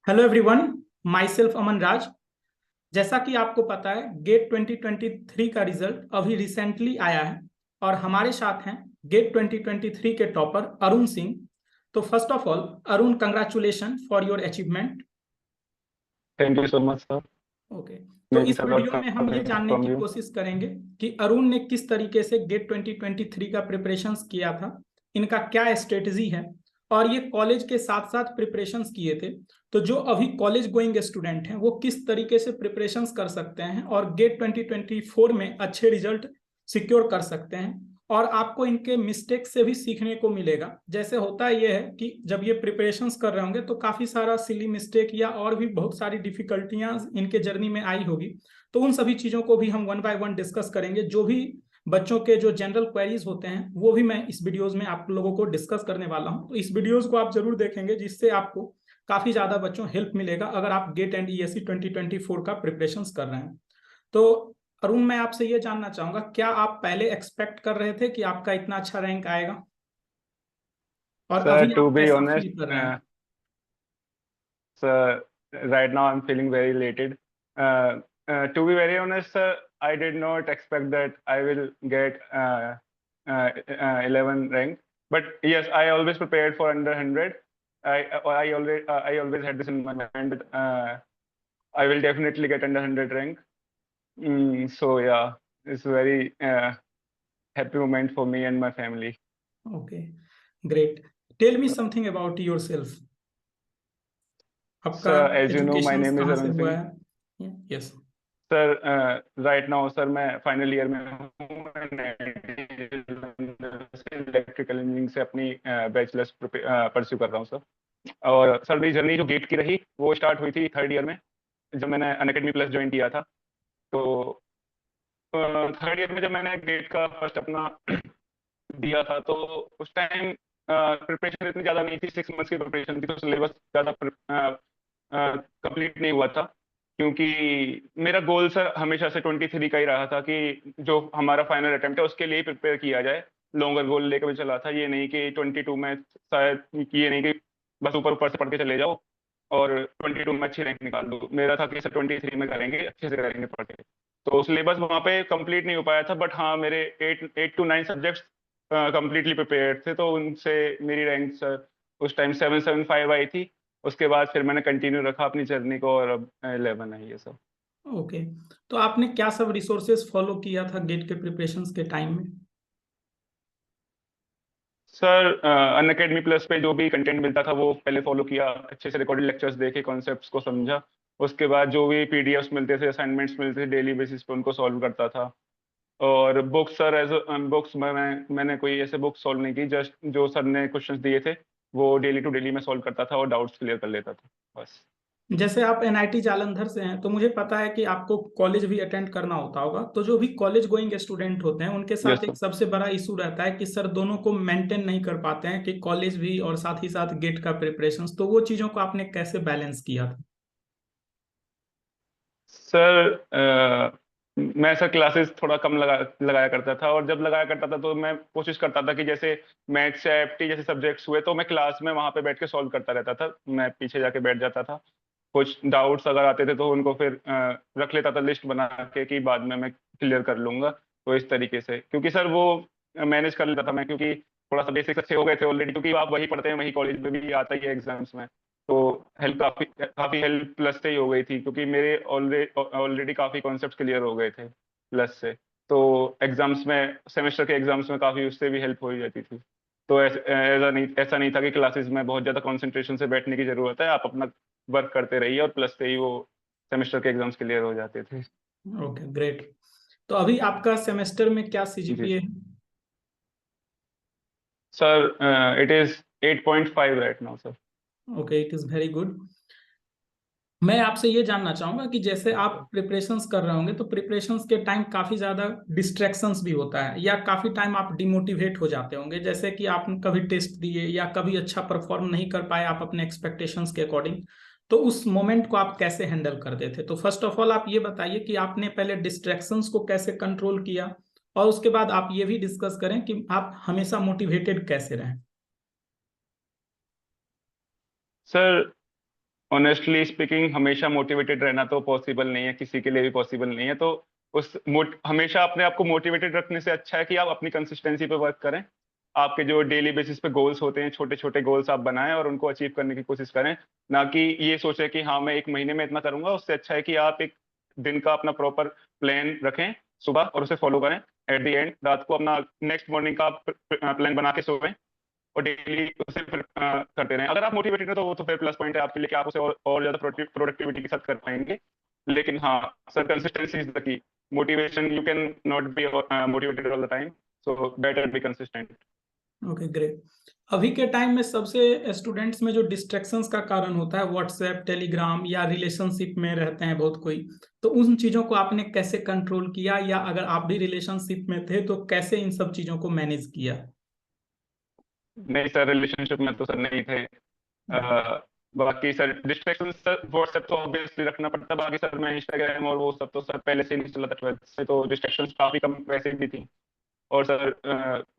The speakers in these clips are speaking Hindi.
हेलो एवरीवन, माई सेल्फ अमन राज। जैसा कि आपको पता है, गेट 2023 का रिजल्ट अभी रिसेंटली आया है और हमारे साथ हैं गेट 2023 के टॉपर अरुण सिंह। तो first of all Arun, congratulation for your achievement. Thank you so much sir. Okay, तो इस वीडियो में हम ये जानने फ्रॉम की यू। कोशिश करेंगे कि अरुण ने किस तरीके से गेट 2023 का प्रिपरेशंस किया था, इनका क्या स्ट्रेटजी है, और ये कॉलेज के साथ साथ प्रिपरेशंस किए थे। तो जो अभी कॉलेज गोइंग स्टूडेंट हैं वो किस तरीके से प्रिपरेशंस कर सकते हैं और गेट 2024 में अच्छे रिजल्ट सिक्योर कर सकते हैं। और आपको इनके मिस्टेक से भी सीखने को मिलेगा। जैसे होता ये है कि जब ये प्रिपरेशंस कर रहे होंगे तो काफ़ी सारा सिली मिस्टेक या और भी बहुत सारी डिफिकल्टियां इनके जर्नी में आई होगी। तो उन सभी चीज़ों को भी हम वन बाय वन डिस्कस करेंगे। जो भी बच्चों के जो जनरल क्वेरीज होते हैं वो भी मैं इस वीडियोज में आप लोगों को डिस्कस करने वाला हूं। तो इस वीडियोज को आप जरूर देखेंगे, जिससे आपको काफ़ी ज़्यादा बच्चों हेल्प मिलेगा अगर आप गेट एंड ईएससी 2024 का प्रिपरेशंस कर रहे हैं। तो अरुण, मैं आपसे ये जानना चाहूंगा, क्या आप पहले एक्सपेक्ट कर रहे थे कि आपका इतना अच्छा रैंक आएगा, और सर अभी टू आप बी कैसा ऑनेस्ट, फील कर रहे हैं? sir, right now I'm feeling very elated. To be very honest, sir, I did not expect that I will get 11 rank. But yes, I always prepared for under 100. I always had this in my mind that I will definitely get under 100 rank. So yeah, it's a very happy moment for me and my family. Okay, great. Tell me something about yourself. आपका Sir, as you know, my education name is कहाँ से Arun हुआ Singh. है? Yes. Sir right now sir मैं फाइनल ईयर में हूँ। इलेक्ट्रिकल इंजीनियरिंग से अपनी बैचलर्स परस्यू कर रहा हूँ सर। और सर मेरी जर्नी जो गेट की रही वो स्टार्ट हुई थी थर्ड ईयर में, जब मैंने अनअकैडमी प्लस ज्वाइन किया था। तो थर्ड ईयर में जब मैंने गेट का फर्स्ट अपना दिया था, तो उस टाइम प्रिपरेशन इतनी ज़्यादा नहीं थी, 6 मंथ्स की प्रिपरेशन थी, तो सिलेबस ज़्यादा कंप्लीट नहीं हुआ था। क्योंकि मेरा गोल सर हमेशा से 23 का ही रहा था कि जो हमारा फाइनल अटेम्प्ट है उसके लिए ही प्रिपेयर किया जाए। लॉन्गर गोल लेकर भी चला था, ये नहीं कि 22 में शायद, ये नहीं कि बस ऊपर ऊपर से पढ़ के चले जाओ और 22 में अच्छी रैंक निकाल दो। मेरा था कि सर 23 में करेंगे, अच्छे से करेंगे पढ़ के। तो सिलेबस वहाँ पे कंप्लीट नहीं हो पाया था, बट हाँ मेरे 8 to 9 सब्जेक्ट्स कंप्लीटली प्रिपेयर्ड थे, तो उनसे मेरी रैंक सर उस टाइम 775 आई थी। उसके बाद फिर मैंने कंटिन्यू रखा अपनी जर्नी को, और अब 11 है ये सब। ओके, तो आपने क्या सब रिसोर्सेज फॉलो किया था गेट के प्रिपरेशंस के टाइम में? सर अनअकैडमी प्लस पे जो भी कंटेंट मिलता था वो पहले फॉलो किया, अच्छे से रिकॉर्डेड लेक्चर्स देखे, कॉन्सेप्ट्स को समझा। उसके बाद जो भी पीडीएफ्स मिलते थे, असाइनमेंट्स मिलते थे, डेली बेसिस पे उनको सॉल्व करता था। और बुक्स सर एज बुक्स में मैंने कोई ऐसे बुक सॉल्व नहीं की, जस्ट जो सर ने क्वेश्चंस दिए थे वो डेली टू डेली में सॉल्व करता था और डाउट्स क्लियर कर लेता था बस। जैसे आप एनआईटी जालंधर से हैं तो मुझे पता है कि आपको कॉलेज भी अटेंड करना होता होगा। तो जो भी कॉलेज गोइंग स्टूडेंट होते हैं उनके साथ यस एक सर। सबसे बड़ा इशू रहता है कि सर दोनों को मेंटेन नहीं कर पाते हैं, कि कॉलेज भी और साथ ही साथ गेट का प्रिपरेशंस। तो वो चीज़ों को आपने कैसे बैलेंस किया था? सर मैं सर क्लासेस थोड़ा कम लगाया करता था, और जब लगाया करता था तो मैं कोशिश करता था कि जैसे मैथ्स या एफटी जैसे सब्जेक्ट्स हुए तो मैं क्लास में वहां पे बैठ के सॉल्व करता रहता था, मैं पीछे जाके बैठ जाता था। कुछ डाउट्स अगर आते थे तो उनको फिर रख लेता था लिस्ट बना के कि बाद में मैं क्लियर कर लूंगा। तो इस तरीके से, क्योंकि सर वो मैनेज कर लेता था मैं, क्योंकि थोड़ा सा बेसिक्स अच्छे हो गए थे ऑलरेडी, क्योंकि आप वही पढ़ते हैं वही कॉलेज में भी आता ही है एग्जाम्स में। तो हेल्प काफी काफी हेल्प प्लस से ही हो गई थी, क्योंकि मेरे ऑलरेडी काफी कॉन्सेप्ट्स क्लियर हो गए थे प्लस से। तो एग्जाम्स में, सेमेस्टर के एग्जाम्स में काफी उससे भी हेल्प हो ही जाती थी। तो ऐसा नहीं था कि क्लासेस में बहुत ज्यादा कंसंट्रेशन से बैठने की जरूरत है, आप अपना वर्क करते रहिए और प्लस से ही वो सेमेस्टर के एग्जाम्स क्लियर हो जाते थे। Okay, great. तो अभी आपका सेमेस्टर में क्या जी सीजीपीए है? Sir it is 8.5 right now sir. Okay, it is very good. मैं आपसे ये जानना चाहूंगा कि जैसे आप प्रिपरेशंस कर रहे होंगे तो प्रिपरेशंस के टाइम काफी ज्यादा डिस्ट्रैक्शंस भी होता है, या काफी टाइम आप डिमोटिवेट हो जाते होंगे, जैसे कि आप कभी टेस्ट दिए या कभी अच्छा परफॉर्म नहीं कर पाए आप अपने एक्सपेक्टेशंस के अकॉर्डिंग। तो उस मोमेंट को आप कैसे हैंडल करते थे? तो फर्स्ट ऑफ ऑल आप ये बताइए कि आपने पहले डिस्ट्रैक्शंस को कैसे कंट्रोल किया, और उसके बाद आप ये भी डिस्कस करें कि आप हमेशा मोटिवेटेड कैसे रहें। सर ऑनेस्टली स्पीकिंग हमेशा मोटिवेटेड रहना तो पॉसिबल नहीं है, किसी के लिए भी पॉसिबल नहीं है। तो हमेशा अपने आप को मोटिवेटेड रखने से अच्छा है कि आप अपनी कंसिस्टेंसी पे वर्क करें। आपके जो डेली बेसिस पे गोल्स होते हैं, छोटे छोटे गोल्स आप बनाएं और उनको अचीव करने की कोशिश करें। ना कि ये सोचें कि हाँ मैं एक महीने में इतना करूंगा। उससे अच्छा है कि आप एक दिन का अपना प्रॉपर प्लान रखें सुबह और उसे फॉलो करें। एट द एंड रात को अपना नेक्स्ट मॉर्निंग का प्लान बना के सोएं और डेली उसे फिर करते रहें। अगर आप मोटिवेटेड हैं तो वो तो फिर प्लस पॉइंट है आपके लिए कि आप उसे और ज्यादा प्रोडक्टिविटी के साथ कर पाएंगे। लेकिन हाँ sir, consistency is the key. Motivation, you can not be motivated all the time, so better be consistent. Okay great. अभी के टाइम में सबसे स्टूडेंट्स में जो डिस्ट्रैक्शंस का कारण होता है व्हाट्सएप, टेलीग्राम या रिलेशनशिप में रहते हैं बहुत कोई, तो उन चीजों को आपने कैसे कंट्रोल किया, या अगर आप भी रिलेशनशिप में थे तो कैसे इन सब चीजों को मैनेज किया? नहीं सर, रिलेशनशिप में तो सर नहीं थे। बाकी सर डिस्ट्रैक्शन सर व्हाट्सएप तो ऑब्वियसली रखना पड़ता है। बाकी सर मैं इंस्टाग्राम और वो सब तो सर पहले से नहीं चला था 12th से, तो डिस्ट्रैक्शन काफी कम वैसे भी थी। और सर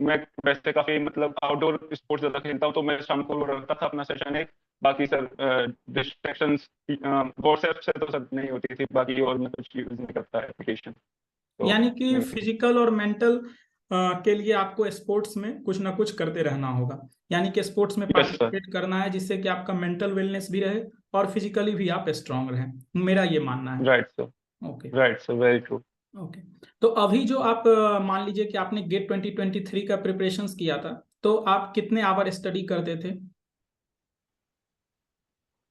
मैं वैसे काफी मतलब आउटडोर स्पोर्ट्स ज्यादा खेलता हूँ, तो मैं शाम को रखता था अपना सेशन एक। बाकी सर डिस्ट्रैक्शंस व्हाट्सएप से तो सर नहीं होती थी। बाकी और मैं कुछ यूज नहीं करता एप्लीकेशन, तो यानी कि नहीं थी। फिजिकल और मेंटल के लिए आपको स्पोर्ट्स में कुछ ना कुछ करते रहना होगा। यानी कि स्पोर्ट्स में यस सर। पार्टिसिपेट करना है जिससे कि आपका मेंटल वेलनेस भी रहे और फिजिकली भी आप स्ट्रांग रहें, मेरा ये मानना है। Right sir. Okay. Right sir, very true. Okay. तो अभी जो आप मान लीजिए कि आपने गेट 2023 का प्रिपरेशंस किया था, तो आप कितने आवर स्टडी करते थे? टू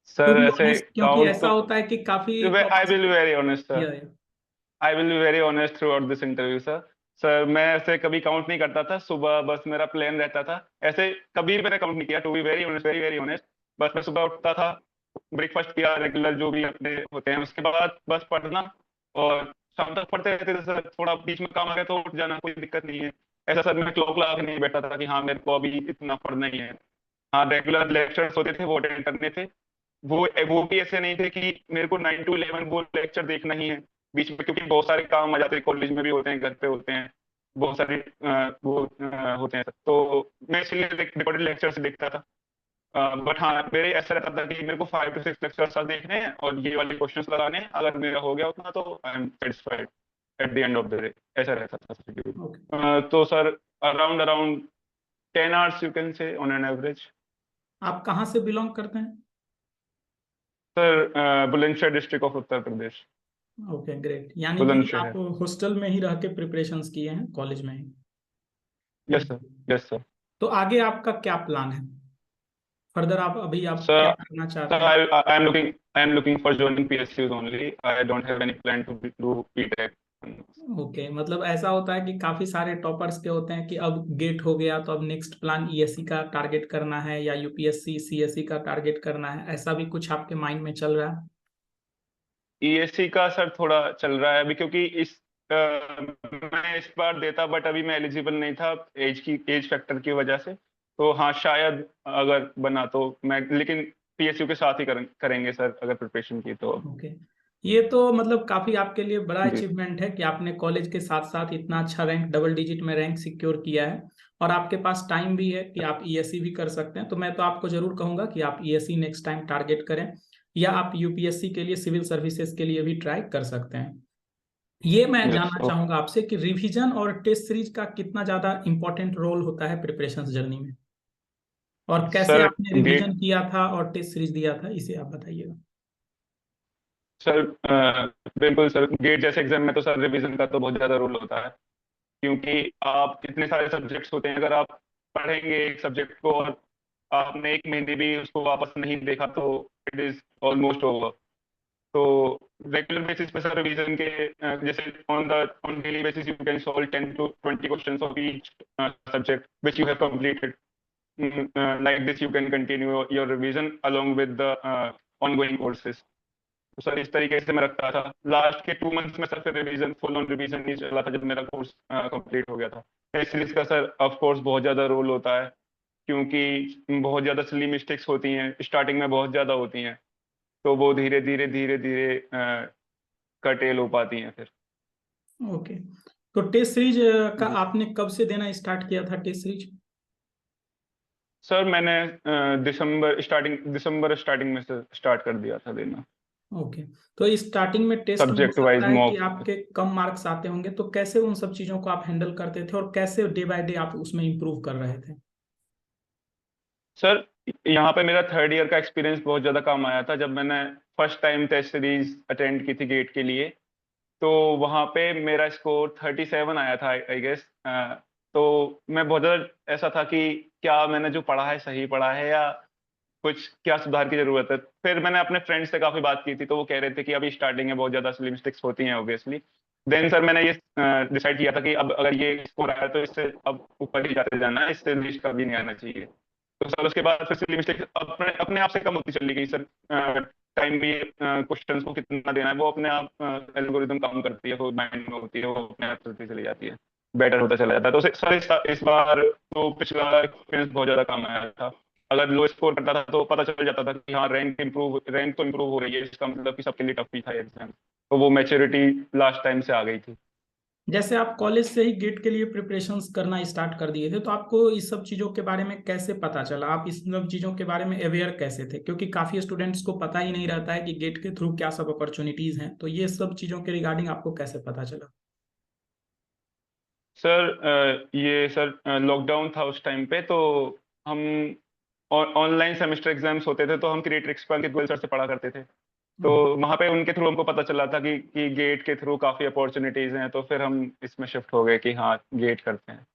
सर बी ऐसे ऑनेस्ट, क्योंकि काउंट ऐसा तो, होता है कि काफी I toppers. Will be very honest sir. या I will be very honest throughout this interview sir. Sir मैं ऐसे कभी काउंट नहीं करता था। सुबह बस मेरा प्लान रहता था। ऐसे कभी मैंने काउंट नहीं किया, to be very honest, very very honest. बस मैं सुबह उठता था, ब्रेकफास्ट किया, रेगुलर जो भी अपने होते हैं, उसके बाद बस पढ़ना। और शाम तक पढ़ते रहते थे सर। थोड़ा बीच में काम आ गया तो उठ जाना, कोई दिक्कत नहीं है। ऐसा सर मैं क्लॉक लगा के नहीं बैठा था कि हाँ मेरे को अभी इतना पढ़ना ही है। हाँ रेगुलर लेक्चर्स होते थे, वो अटेंड करने थे। वो भी ऐसे नहीं थे कि मेरे को 9 to 11 वो लेक्चर देखना ही है बीच में, क्योंकि बहुत सारे काम आ जाते हैं, कॉलेज में भी होते हैं, घर पे होते हैं, बहुत सारे होते हैं। तो मैं इसलिए रिकॉर्डेड लेक्चर से देखता था। बट हाँ मेरे ऐसा रहता था कि मेरे को 5 to 6 लेक्चर देखने हैं और ये वाले क्वेश्चंस लगाने हैं। अगर मेरा हो गया उतना तो I am satisfied at the end of the day. ऐसा रहता था ओके। schedule। तो sir around around 10 hours you can say on an average. आप कहाँ से बिलोंग करते हैं? Sir Bulandshahr district of Uttar Pradesh. Okay great. यानी कि आप बुलंदशहर। हॉस्टल में ही रह के प्रिपरेशंस किए हैं, कॉलेज में ही? Yes sir. Yes sir. तो आगे आपका क्या प्लान है फर्दर? आप क्या सर करना चाहते सर हैं? I am looking for joining PSUs only. I don't have any plan to do BTech. Okay, मतलब ऐसा होता है कि काफी सारे टॉपर्स के होते हैं कि अब गेट हो गया तो अब नेक्स्ट प्लान ईएससी का टारगेट करना है या यूपीएससी सीएससी का टारगेट करना है, ऐसा भी कुछ आपके माइंड में चल रहा है? ESC का सर थोड़ा चल रहा है अभी, क्योंकि मैं इस बार देता बट अभी मैं एलिजिबल नहीं था एज फैक्टर की वजह से। तो हाँ शायद अगर बना तो मैं, लेकिन PSU के साथ ही करेंगे सर अगर प्रिपरेशन की तो। ओके। ये तो मतलब काफी आपके लिए बड़ा जी अचीवमेंट है कि आपने कॉलेज के साथ साथ इतना अच्छा रैंक, डबल डिजिट में रैंक सिक्योर किया है, और आपके पास टाइम भी है कि आप ईएससी भी कर सकते हैं। तो मैं तो आपको जरूर कहूंगा कि आप ईएससी नेक्स्ट टाइम टारगेट करें, या आप यूपीएससी के लिए, सिविल सर्विसेज के लिए भी ट्राई कर सकते हैं। ये मैं यस जानना ओके। चाहूंगा आपसे कि रिवीजन और टेस्ट सीरीज का कितना ज्यादा इंपॉर्टेंट रोल होता है प्रिपरेशन जर्नी में, और कैसे सर आपने गेट रिवीजन किया था और टेस्ट सीरीज दिया था, इसे आप बताइएगा। सर बिल्कुल सर, गेट जैसे एग्जाम में तो सर रिवीजन का तो बहुत ज्यादा रोल होता है। क्योंकि आप इतने सारे सब्जेक्ट्स होते हैं, अगर आप पढ़ेंगे एक सब्जेक्ट को और आपने एक महीने भी उसको वापस नहीं देखा तो इट इज ऑलमोस्ट ओवर। तो रेगुलर बेसिस पे सर रिवीजन के जैसे on daily basis you can solve 10 to 20 questions of each subject which you have completed. Like this you can continue your revision along with the ongoing courses. तो सर इस तरीके से मैं रखता था। लास्ट के 2 मंथ्स में सर फिर रिवीजन, फुल ऑन रिवीजन नहीं चला था जब मेरा कोर्स कंप्लीट हो गया था। टेस्ट सीरीज का सर ऑफ कोर्स बहुत ज्यादा रोल होता है, क्योंकि बहुत ज्यादा सिली मिस्टेक्स होती हैं, स्टार्टिंग में बहुत ज्यादा होती हैं। तो वो धीरे धीरे धीरे धीरे कर्टेल हो पाती हैं फिर। ओके। तो टेस्ट सीरीज का जी आपने कब से देना स्टार्ट किया था टेस्ट सीरीज? सर मैंने दिसंबर स्टार्टिंग में से स्टार्ट कर दिया था देना। ओके। तो स्टार्टिंग में टेस्ट में हो सब्जेक्ट सकता वाइज है कि मॉक। आपके कम मार्क्स आते होंगे, तो कैसे उन सब चीजों को आप हैंडल करते थे और कैसे डे बाय डे आप उसमें इम्प्रूव कर रहे थे? सर यहाँ पे मेरा थर्ड ईयर का एक्सपीरियंस बहुत ज्यादा काम आया था, जब मैंने first time test series attend की थी गेट के लिए। तो वहाँ पे मेरा स्कोर 37 आया था आई गेस। तो मैं बहुत ज्यादा ऐसा था कि क्या मैंने जो पढ़ा है सही पढ़ा है, या कुछ क्या सुधार की जरूरत है। फिर मैंने अपने फ्रेंड्स से काफी बात की थी, तो वो कह रहे थे कि अभी स्टार्टिंग है, बहुत ज्यादा सिली मिस्टेक्स होती हैं ऑब्वियसली। देन सर मैंने ये डिसाइड किया था कि अब अगर ये स्कोर आया तो इससे अब ऊपर ही जाते जाना है, इससे नीचे कभी नहीं आना चाहिए। तो सर उसके बाद फिर सिली मिस्टेक्स अपने अपने आप से कम होती चली गई सर। टाइम भी क्वेश्चंस को कितना देना है वो अपने आप एल्गोरिदम काम करती है, वो माइंड में होती है, वो अपने आप चलती चली जाती है, बेटर होता चला जाता है। तो सर इस बार तो पिछला एक्सपीरियंस बहुत ज्यादा काम आया था। अगर लो स्कोर करता था तो पता चल जाता था कि हाँ रैंक तो इम्प्रूव हो रही है, इसका मतलब कि सबके लिए टफ ही था एग्जाम। तो वो मैच्योरिटी लास्ट टाइम से आ गई थी। जैसे आप कॉलेज से ही गेट के लिए प्रिपरेशंस करना स्टार्ट कर दिए थे, तो आपको इस सब चीज़ों के बारे में कैसे पता चला? आप इस सब चीज़ों के बारे में अवेयर कैसे थे? क्योंकि काफ़ी स्टूडेंट्स को पता ही नहीं रहता है कि गेट के थ्रू क्या सब अपॉर्चुनिटीज़ हैं, तो ये सब चीज़ों के रिगार्डिंग आपको कैसे पता चला? सर ये सर लॉकडाउन था उस टाइम पे, तो हम ऑनलाइन सेमेस्टर एग्जाम्स होते थे, तो हम क्रिएटर एक्सपर्ट के गूगल सर से पढ़ा करते थे। तो वहां पे उनके थ्रू हमको पता चला था कि गेट के थ्रू काफी अपॉर्चुनिटीज हैं, तो फिर हम इसमें शिफ्ट हो गए कि हाँ गेट करते हैं।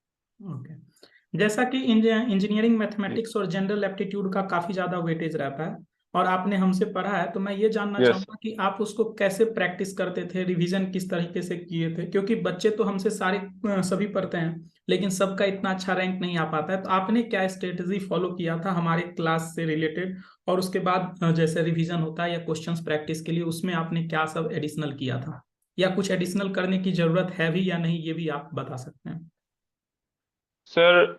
ओके। जैसा कि इंजीनियरिंग जी। मैथमेटिक्स और जनरल एप्टीट्यूड का काफी ज्यादा वेटेज रहता है, और आपने हमसे पढ़ा है, तो मैं ये जानना यस। चाहूंगा कि आप उसको कैसे प्रैक्टिस करते थे, रिवीजन किस तरीके से किए थे? क्योंकि बच्चे तो हमसे सारे सभी पढ़ते हैं, लेकिन सबका इतना अच्छा रैंक नहीं आ पाता है। तो आपने क्या स्ट्रेटेजी फॉलो किया था हमारे क्लास से रिलेटेड, और उसके बाद जैसे रिवीजन होता है या क्वेश्चंस प्रैक्टिस के लिए, उसमें आपने क्या सब एडिशनल किया था, या कुछ एडिशनल करने की जरूरत है भी या नहीं, ये भी आप बता सकते हैं। सर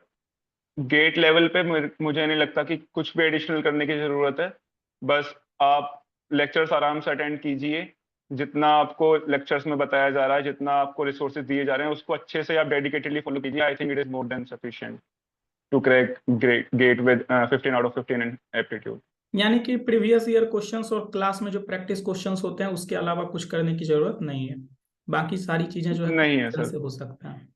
गेट लेवल पे मुझे नहीं लगता कि कुछ भी एडिशनल करने की जरूरत है। बस आप लेक्चर्स आराम से अटेंड कीजिए, जितना आपको लेक्चर्स में बताया जा रहा है, जितना आपको रिसोर्सेज दिए जा रहे हैं, उसको अच्छे से आप डेडिकेटेडली फॉलो कीजिए। I think it is more than sufficient to crack GATE with 15 out of 15 in aptitude. यानी कि प्रीवियस ईयर क्वेश्चंस और क्लास में जो प्रैक्टिस क्वेश्चंस होते हैं उसके अलावा कुछ करने की जरूरत नहीं है, बाकी सारी चीजें जो है नहीं है रिवीजन सर। से हो सकता है।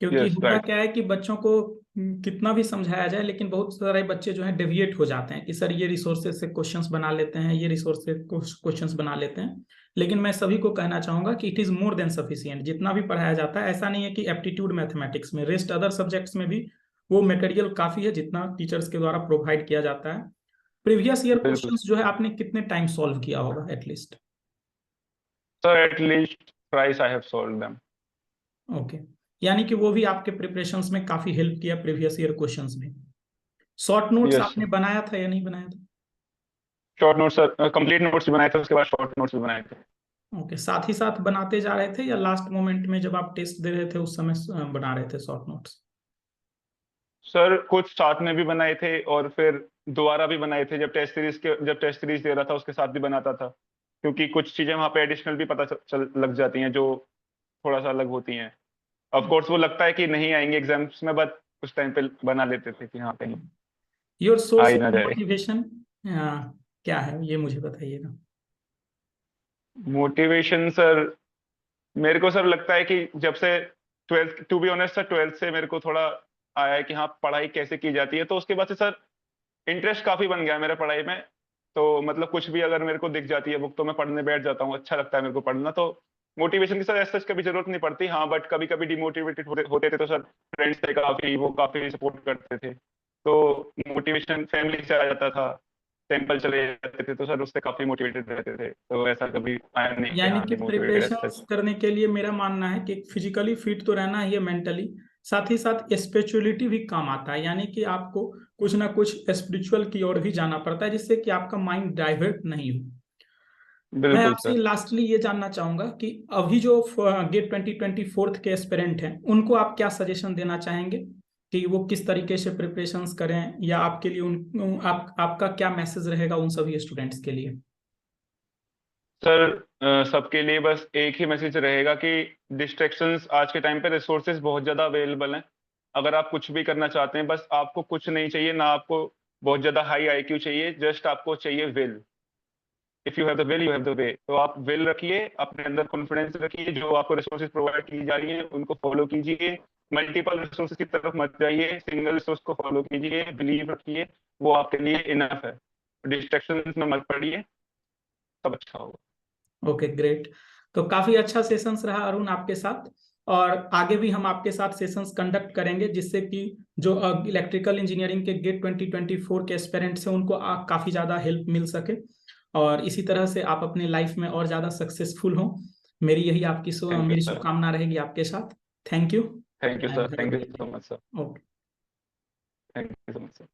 क्योंकि यस होता राइट। क्या है कि बच्चों को कितना भी समझाया जाए, लेकिन बहुत सारे बच्चे जो है डेविएट हो जाते हैं कि सर ये रिसोर्सेज से क्वेश्चंस बना लेते हैं, ये रिसोर्स से क्वेश्चंस बना लेते हैं। लेकिन मैं सभी को कहना चाहूंगा कि it is more than sufficient जितना भी पढ़ाया जाता है। ऐसा नहीं है कि एप्टीट्यूड मैथमेटिक्स में, रेस्ट अदर सब्जेक्ट्स में भी वो मटेरियल काफी है जितना टीचर्स के द्वारा प्रोवाइड किया जाता है। प्रीवियस ईयर बिल्कुल क्वेश्चंस जो है आपने कितने टाइम सॉल्व किया होगा at least? Sir, at least thrice I have solved them. Okay. यानी कि वो भी आपके प्रिपरेशंस में काफी हेल्प किया प्रीवियस ईयर क्वेश्चंस में। शॉर्ट नोट्स यस आपने सर। बनाया था या नहीं बनाया था? Short notes sir, complete notes भी बनाए थे, उसके बाद शॉर्ट नोट्स भी बनाए थे। ओके, साथ ही साथ बनाते जा रहे थे या लास्ट मोमेंट में जब आप टेस्ट दे रहे थे उस समय बना रहे थे शॉर्ट नोट्स? सर कुछ साथ में भी बनाए थे, और फिर दोबारा भी बनाए थे जब टेस्ट सीरीज दे रहा था उसके साथ भी बनाता था, क्योंकि कुछ चीजें वहां पे एडिशनल भी पता लग जाती हैं जो थोड़ा सा अलग होती हैं। ऑफ कोर्स वो लगता है कि नहीं आएंगे एग्जाम्स में, बट उस टाइम पे बना लेते थे कि हाँ कहीं योर आ सोर्स ही ऑफ ना जाए। मोटिवेशन क्या है, ये मुझे बताइएगा। मोटिवेशन सर, मेरे को सर लगता है कि जब से twelfth, to be honest sir, twelfth से मेरे को थोड़ा आया है कि हाँ पढ़ाई कैसे की जाती है, तो उसके बाद से सर इंटरेस्ट काफी बन गया है मेरा पढ़ाई में। तो मतलब कुछ भी अगर मेरे को दिख जाती है बुक, तो मैं पढ़ने बैठ जाता हूँ, अच्छा लगता है मेरे को पढ़ना। तो मोटिवेशन की सर ऐसा कभी जरूरत नहीं पड़ती, हाँ बट कभी कभी डिमोटिवेटेड होते थे, तो सर फ्रेंड्स थे काफी, वो काफी सपोर्ट करते थे, तो मोटिवेशन फैमिली से आ जाता था। टेम्पल चले जाते थे तो सर उससे काफी मोटिवेटेड रहते थे, तो ऐसा कभी आया नहीं कि यानी हाँ कि डिमोटिवेटेड प्रिपरेशन ऐसा सच। करने के लिए मेरा मानना है कि फिजिकली फिट तो रहना ही है, मेंटली साथ ही साथ स्पिरिचुअलिटी भी काम आता है। यानी कि आपको कुछ ना कुछ स्पिरिचुअल की ओर भी जाना पड़ता है, जिससे कि आपका माइंड डाइवर्ट नहीं हो। मैं बिल्कुल आपसे सर। लास्टली ये जानना चाहूंगा कि अभी जो गेट 2024 के एस्पिरेंट हैं उनको आप क्या सजेशन देना चाहेंगे कि वो किस तरीके से प्रिपरेशंस करें, या आपके लिए आपका क्या मैसेज रहेगा उन सभी स्टूडेंट्स के लिए? सर सबके लिए बस एक ही मैसेज रहेगा कि डिस्ट्रैक्शंस आज के टाइम पे, रिसोर्सेज बहुत ज़्यादा अवेलेबल हैं, अगर आप कुछ भी करना चाहते हैं, बस आपको कुछ नहीं चाहिए, ना आपको बहुत ज्यादा हाई आईक्यू चाहिए, जस्ट आपको चाहिए will. If you have the will, you have the way. तो आप विल रखिए, अपने अंदर कॉन्फिडेंस रखिए, जो आपको रिसोर्सेज प्रोवाइड की जा रही हैं उनको फॉलो कीजिए, मल्टीपल रिसोर्सेज की तरफ मत जाइए, सिंगल रिसोर्स को फॉलो कीजिए, बिलीव रखिए, वो आपके लिए इनफ है। डिस्ट्रैक्शन में मत पड़िए, सब अच्छा होगा। Okay great. तो काफी अच्छा सेशंस रहा अरुण आपके साथ, और आगे भी हम आपके साथ सेशंस कंडक्ट करेंगे, जिससे कि जो इलेक्ट्रिकल इंजीनियरिंग के गेट 2024 के एस्पिरेंट्स हैं उनको काफी ज्यादा हेल्प मिल सके, और इसी तरह से आप अपने लाइफ में और ज्यादा सक्सेसफुल हो। मेरी यही थैंक यू मेरी सर। शुभकामना रहेगी आपके साथ। Thank you thank you and sir. Have a thank you great so much sir. Day. Okay. Thank you so much sir.